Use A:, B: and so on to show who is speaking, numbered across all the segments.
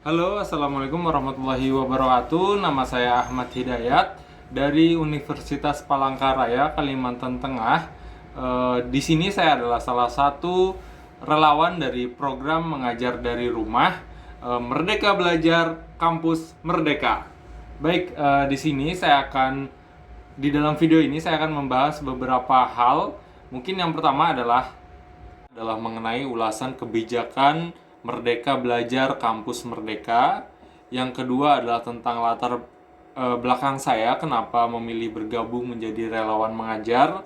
A: Halo, Assalamualaikum warahmatullahi wabarakatuh. Nama saya Ahmad Hidayat dari Universitas Palangkaraya, Kalimantan Tengah. Di sini saya adalah salah satu relawan dari program mengajar dari rumah, Merdeka Belajar Kampus Merdeka. Baik, di dalam video ini saya akan membahas beberapa hal. Mungkin yang pertama adalah mengenai ulasan kebijakan Merdeka Belajar Kampus Merdeka. Yang kedua adalah tentang latar belakang saya kenapa memilih bergabung menjadi relawan mengajar.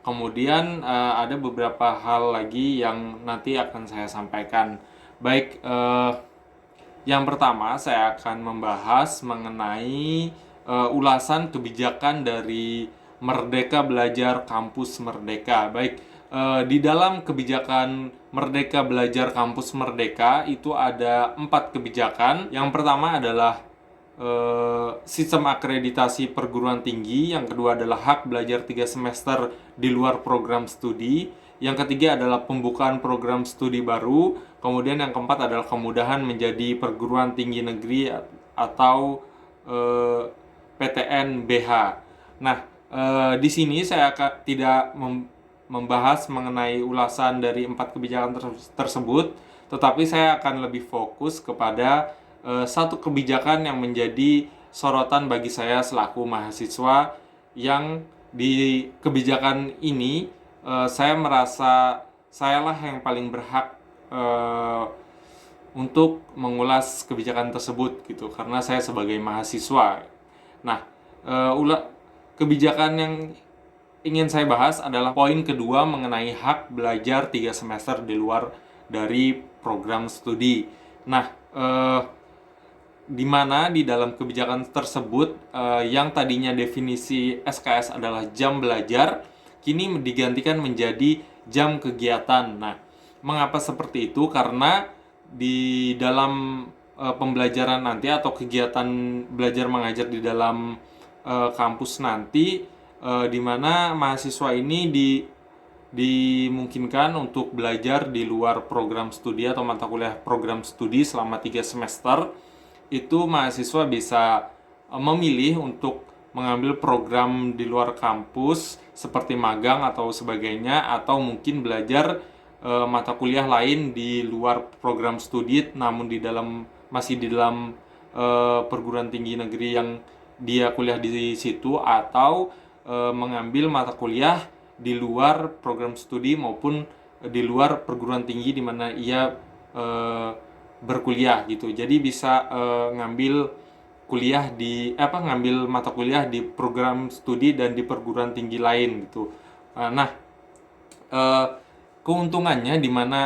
A: Kemudian ada beberapa hal lagi yang nanti akan saya sampaikan. Baik, yang pertama saya akan membahas mengenai ulasan kebijakan dari Merdeka Belajar Kampus Merdeka. Baik, di dalam kebijakan Merdeka Belajar Kampus Merdeka itu ada 4 kebijakan. Yang pertama adalah sistem akreditasi perguruan tinggi. Yang kedua adalah hak belajar 3 semester di luar program studi. Yang ketiga adalah pembukaan program studi baru. Kemudian yang keempat adalah kemudahan menjadi perguruan tinggi negeri atau PTN-BH. Nah, di sini saya tidak membahas mengenai ulasan dari 4 kebijakan tersebut, tetapi saya akan lebih fokus kepada satu kebijakan yang menjadi sorotan bagi saya selaku mahasiswa, yang di kebijakan ini saya merasa sayalah yang paling berhak untuk mengulas kebijakan tersebut gitu, karena saya sebagai mahasiswa. Nah, kebijakan yang ingin saya bahas adalah poin kedua mengenai hak belajar 3 semester di luar dari program studi. Nah, di mana di dalam kebijakan tersebut yang tadinya definisi SKS adalah jam belajar, kini digantikan menjadi jam kegiatan. Nah, mengapa seperti itu? Karena di dalam pembelajaran nanti atau kegiatan belajar mengajar di dalam kampus nanti, di mana mahasiswa ini dimungkinkan untuk belajar di luar program studi atau mata kuliah program studi selama 3 semester. Itu mahasiswa bisa memilih untuk mengambil program di luar kampus seperti magang atau sebagainya, atau mungkin belajar mata kuliah lain di luar program studi namun masih di dalam perguruan tinggi negeri yang dia kuliah di situ, atau mengambil mata kuliah di luar program studi maupun di luar perguruan tinggi di mana ia berkuliah gitu. Jadi bisa ngambil mata kuliah di program studi dan di perguruan tinggi lain gitu. Nah, keuntungannya di mana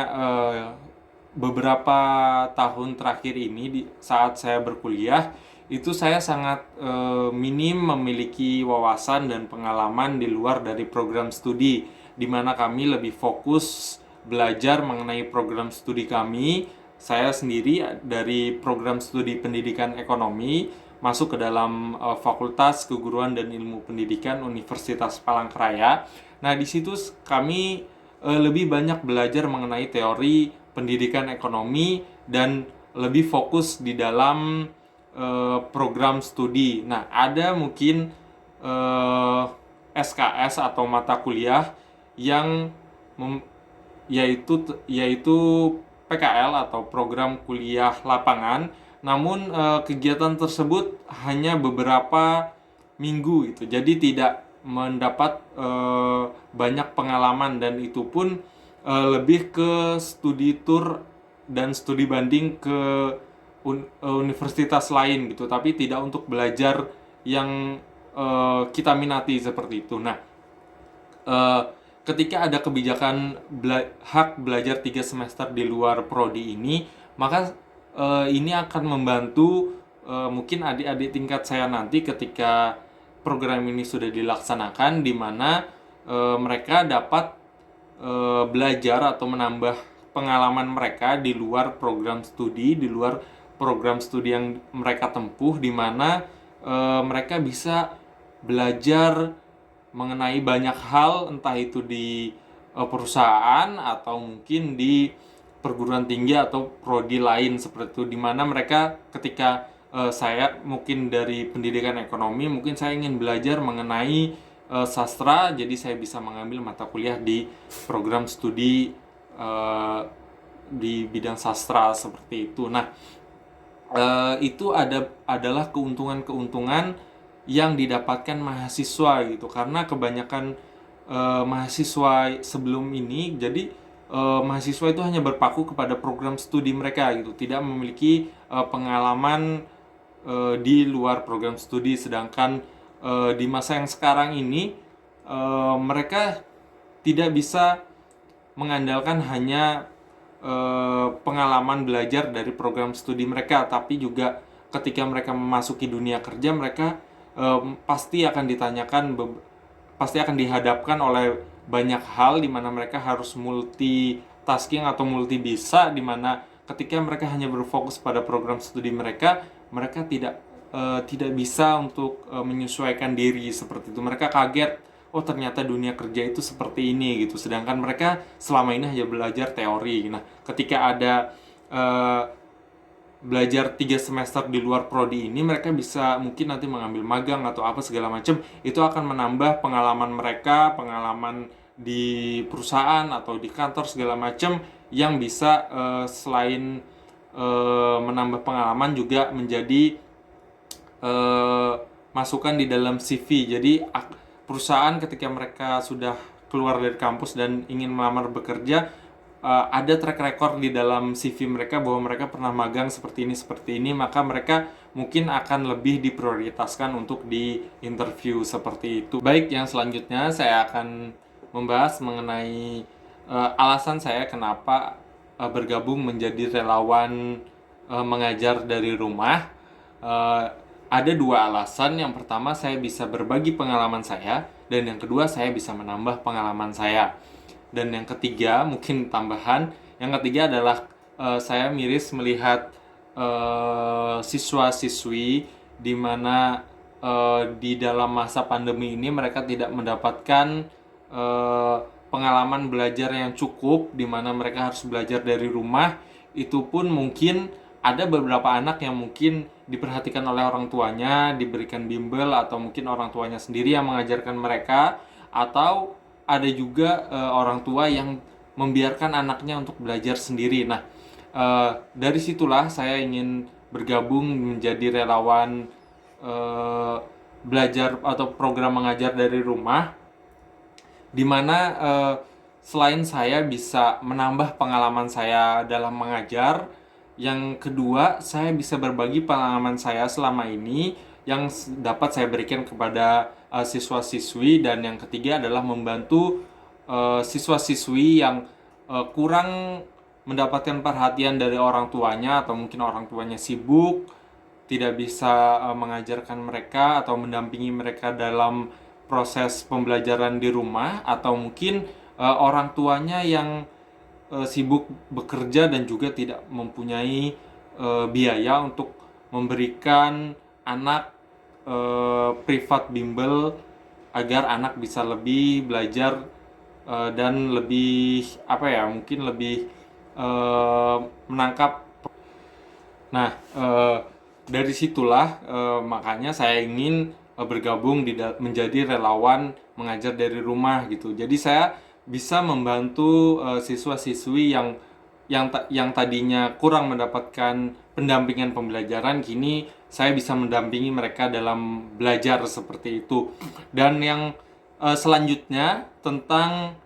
A: beberapa tahun terakhir ini saat saya berkuliah itu saya sangat minim memiliki wawasan dan pengalaman di luar dari program studi, di mana kami lebih fokus belajar mengenai program studi kami. Saya sendiri dari program studi pendidikan ekonomi masuk ke dalam Fakultas Keguruan dan Ilmu Pendidikan Universitas Palangkaraya. Nah, di situ kami lebih banyak belajar mengenai teori pendidikan ekonomi dan lebih fokus di dalam program studi. Nah, ada mungkin SKS atau mata kuliah yang yaitu PKL atau program kuliah lapangan. Namun kegiatan tersebut hanya beberapa minggu gitu. Jadi tidak mendapat banyak pengalaman, dan itu pun lebih ke studi tour dan studi banding ke universitas lain gitu, tapi tidak untuk belajar yang kita minati seperti itu. Nah, ketika ada kebijakan hak belajar 3 semester di luar prodi ini, maka ini akan membantu mungkin adik-adik tingkat saya nanti ketika program ini sudah dilaksanakan, di mana mereka dapat belajar atau menambah pengalaman mereka di luar program studi, di luar program studi yang mereka tempuh, di mana mereka bisa belajar mengenai banyak hal, entah itu di perusahaan atau mungkin di perguruan tinggi atau prodi lain seperti itu, dimana mereka ketika saya mungkin dari pendidikan ekonomi, mungkin saya ingin belajar mengenai sastra, jadi saya bisa mengambil mata kuliah di program studi di bidang sastra seperti itu. Nah, itu adalah keuntungan-keuntungan yang didapatkan mahasiswa gitu, karena kebanyakan mahasiswa sebelum ini, jadi mahasiswa itu hanya berpaku kepada program studi mereka gitu, tidak memiliki pengalaman di luar program studi. Sedangkan di masa yang sekarang ini mereka tidak bisa mengandalkan hanya pengalaman belajar dari program studi mereka, tapi juga ketika mereka memasuki dunia kerja, mereka pasti akan pasti akan dihadapkan oleh banyak hal di mana mereka harus multitasking atau multi bisa, di mana ketika mereka hanya berfokus pada program studi mereka, mereka tidak bisa untuk menyesuaikan diri seperti itu. Mereka kaget, oh ternyata dunia kerja itu seperti ini gitu. Sedangkan mereka selama ini hanya belajar teori. Nah, ketika ada belajar 3 semester di luar prodi ini, mereka bisa mungkin nanti mengambil magang atau apa segala macam. Itu akan menambah pengalaman mereka, pengalaman di perusahaan atau di kantor segala macam, yang bisa selain menambah pengalaman juga menjadi masukan di dalam CV. Jadi perusahaan ketika mereka sudah keluar dari kampus dan ingin melamar bekerja, ada track record di dalam CV mereka bahwa mereka pernah magang seperti ini, maka mereka mungkin akan lebih diprioritaskan untuk di interview seperti itu. Baik, yang selanjutnya saya akan membahas mengenai alasan saya kenapa bergabung menjadi relawan mengajar dari rumah. Ada 2 alasan. Yang pertama, saya bisa berbagi pengalaman saya, dan yang kedua, saya bisa menambah pengalaman saya. Dan yang ketiga, mungkin tambahan, yang ketiga adalah saya miris melihat siswa-siswi di mana di dalam masa pandemi ini mereka tidak mendapatkan pengalaman belajar yang cukup, di mana mereka harus belajar dari rumah. Itu pun mungkin ada beberapa anak yang mungkin diperhatikan oleh orang tuanya, diberikan bimbel, atau mungkin orang tuanya sendiri yang mengajarkan mereka, atau ada juga orang tua yang membiarkan anaknya untuk belajar sendiri. Nah, dari situlah saya ingin bergabung menjadi relawan belajar atau program mengajar dari rumah, di mana selain saya bisa menambah pengalaman saya dalam mengajar, yang kedua, saya bisa berbagi pengalaman saya selama ini yang dapat saya berikan kepada siswa-siswi. Dan yang ketiga adalah membantu siswa-siswi yang kurang mendapatkan perhatian dari orang tuanya, atau mungkin orang tuanya sibuk, tidak bisa mengajarkan mereka atau mendampingi mereka dalam proses pembelajaran di rumah, atau mungkin orang tuanya yang sibuk bekerja dan juga tidak mempunyai biaya untuk memberikan anak privat bimbel agar anak bisa lebih belajar dan lebih mungkin lebih menangkap. Nah, dari situlah makanya saya ingin bergabung menjadi relawan mengajar dari rumah gitu. Jadi saya bisa membantu siswa-siswi yang tadinya kurang mendapatkan pendampingan pembelajaran, kini saya bisa mendampingi mereka dalam belajar seperti itu. Dan yang selanjutnya tentang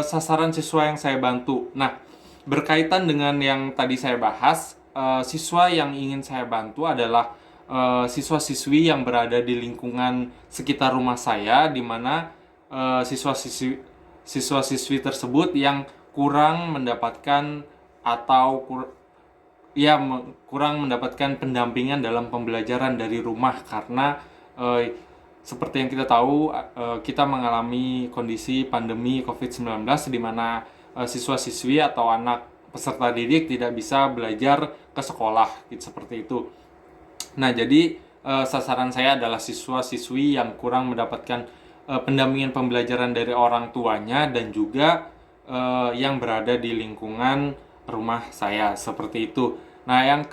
A: sasaran siswa yang saya bantu. Nah, berkaitan dengan yang tadi saya bahas, siswa yang ingin saya bantu adalah siswa-siswi yang berada di lingkungan sekitar rumah saya, di mana siswa-siswi tersebut yang kurang mendapatkan atau kurang mendapatkan pendampingan dalam pembelajaran dari rumah, karena seperti yang kita tahu, kita mengalami kondisi pandemi COVID-19 di mana siswa-siswi atau anak peserta didik tidak bisa belajar ke sekolah gitu, seperti itu. Nah, jadi sasaran saya adalah siswa-siswi yang kurang mendapatkan pendampingan pembelajaran dari orang tuanya, dan juga yang berada di lingkungan rumah saya, seperti itu. Nah, yang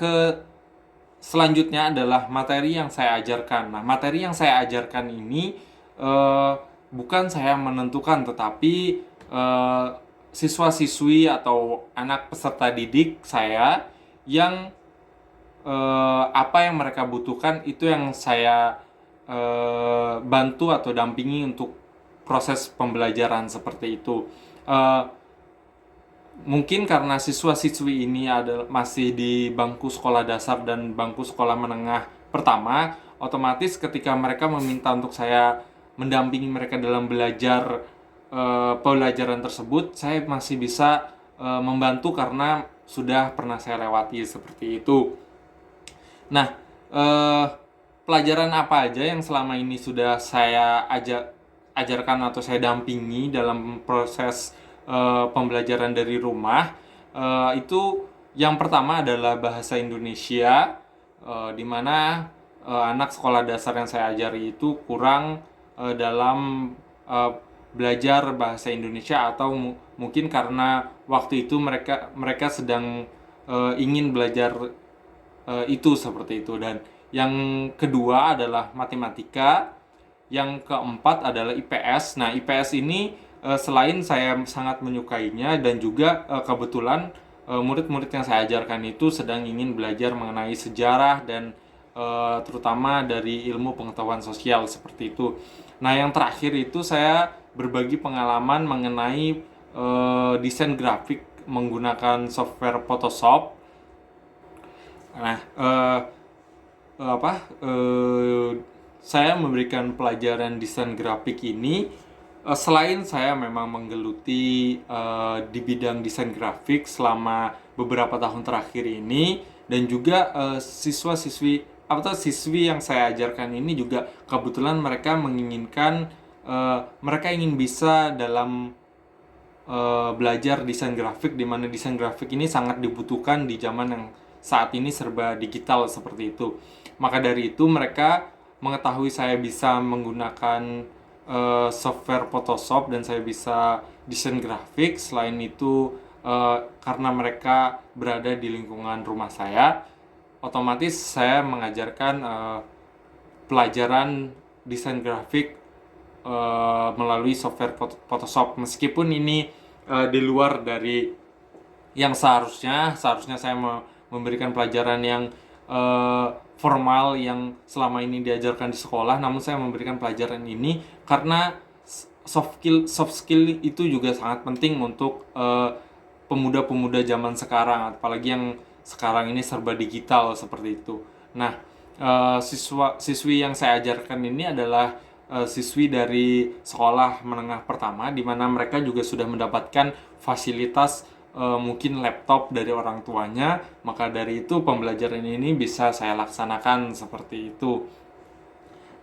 A: selanjutnya adalah materi yang saya ajarkan. Nah, materi yang saya ajarkan ini eh, bukan saya menentukan, tetapi eh, siswa-siswi atau anak peserta didik saya yang apa yang mereka butuhkan itu yang saya bantu atau dampingi untuk proses pembelajaran seperti itu. Eh, Mungkin karena siswa-siswi ini masih di bangku sekolah dasar dan bangku sekolah menengah pertama, otomatis ketika mereka meminta untuk saya mendampingi mereka dalam belajar pelajaran tersebut, saya masih bisa membantu karena sudah pernah saya lewati seperti itu. Nah, eh, pelajaran apa aja yang selama ini sudah saya ajarkan atau saya dampingi dalam proses pembelajaran dari rumah, itu yang pertama adalah bahasa Indonesia, di mana anak sekolah dasar yang saya ajari itu kurang dalam eh, belajar bahasa Indonesia, atau mungkin karena waktu itu mereka sedang ingin belajar itu seperti itu. Dan yang kedua adalah matematika, yang keempat adalah IPS. Nah, IPS ini selain saya sangat menyukainya dan juga kebetulan murid-murid yang saya ajarkan itu sedang ingin belajar mengenai sejarah dan terutama dari ilmu pengetahuan sosial seperti itu. Nah, yang terakhir itu saya berbagi pengalaman mengenai desain grafik menggunakan software Photoshop. Nah, apa saya memberikan pelajaran desain grafik ini selain saya memang menggeluti di bidang desain grafik selama beberapa tahun terakhir ini, dan juga siswa-siswi atau siswi yang saya ajarkan ini juga kebetulan mereka menginginkan mereka ingin bisa dalam belajar desain grafik, di mana desain grafik ini sangat dibutuhkan di zaman yang saat ini serba digital seperti itu. Maka dari itu mereka mengetahui saya bisa menggunakan software Photoshop dan saya bisa desain grafik. Selain itu karena mereka berada di lingkungan rumah saya, otomatis saya mengajarkan pelajaran desain grafik melalui software Photoshop, meskipun ini di luar dari yang seharusnya saya memberikan pelajaran yang formal yang selama ini diajarkan di sekolah, namun saya memberikan pelajaran ini karena soft skill itu juga sangat penting untuk pemuda-pemuda zaman sekarang, apalagi yang sekarang ini serba digital seperti itu. Nah, siswi yang saya ajarkan ini adalah siswi dari sekolah menengah pertama, di mana mereka juga sudah mendapatkan fasilitas mungkin laptop dari orang tuanya. Maka dari itu pembelajaran ini bisa saya laksanakan seperti itu.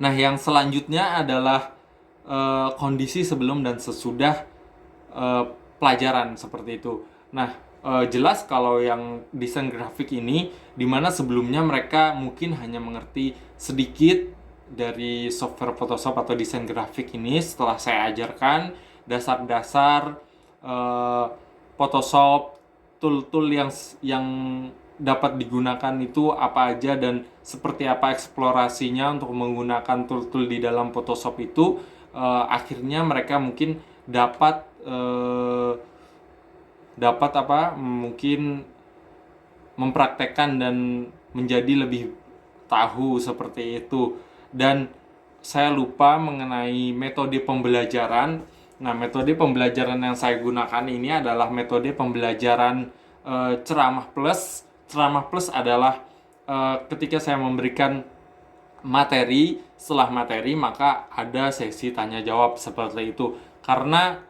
A: Nah, yang selanjutnya adalah kondisi sebelum dan sesudah pelajaran seperti itu. Nah, jelas kalau yang desain grafik ini, dimana sebelumnya mereka mungkin hanya mengerti sedikit dari software Photoshop atau desain grafik ini, setelah saya ajarkan dasar-dasar Photoshop, tool-tool yang dapat digunakan itu apa aja dan seperti apa eksplorasinya untuk menggunakan tool-tool di dalam Photoshop itu, akhirnya mereka mungkin dapat mungkin mempraktekkan dan menjadi lebih tahu seperti itu. Dan saya lupa mengenai metode pembelajaran. Nah, metode pembelajaran yang saya gunakan ini adalah metode pembelajaran ceramah plus. Ceramah plus adalah ketika saya memberikan materi, setelah materi maka ada sesi tanya jawab seperti itu. Karena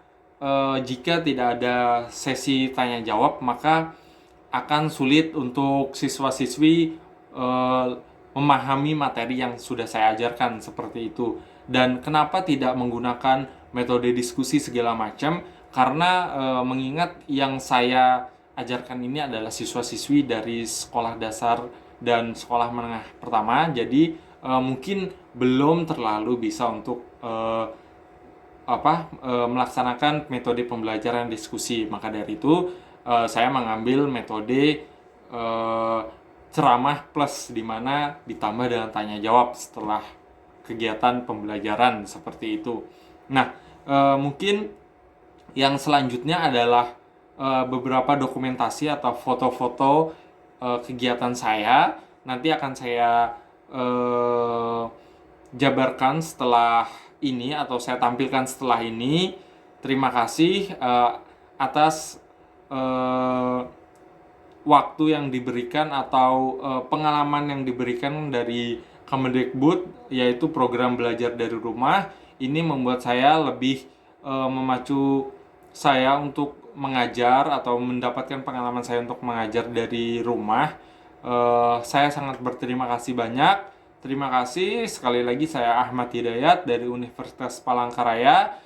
A: jika tidak ada sesi tanya jawab, maka akan sulit untuk siswa-siswi memahami materi yang sudah saya ajarkan seperti itu. Dan kenapa tidak menggunakan metode diskusi segala macam? Karena mengingat yang saya ajarkan ini adalah siswa-siswi dari sekolah dasar dan sekolah menengah pertama, jadi mungkin belum terlalu bisa untuk melaksanakan metode pembelajaran diskusi. Maka dari itu saya mengambil metode ceramah plus, di mana ditambah dengan tanya jawab setelah kegiatan pembelajaran seperti itu. Nah, mungkin yang selanjutnya adalah beberapa dokumentasi atau foto-foto kegiatan saya. Nanti akan saya jabarkan setelah ini, atau saya tampilkan setelah ini. Terima kasih atas waktu yang diberikan atau pengalaman yang diberikan dari Kemendikbud, yaitu program belajar dari rumah. Ini membuat saya lebih memacu saya untuk mengajar atau mendapatkan pengalaman saya untuk mengajar dari rumah. Saya sangat berterima kasih banyak. Terima kasih sekali lagi, saya Ahmad Hidayat dari Universitas Palangkaraya.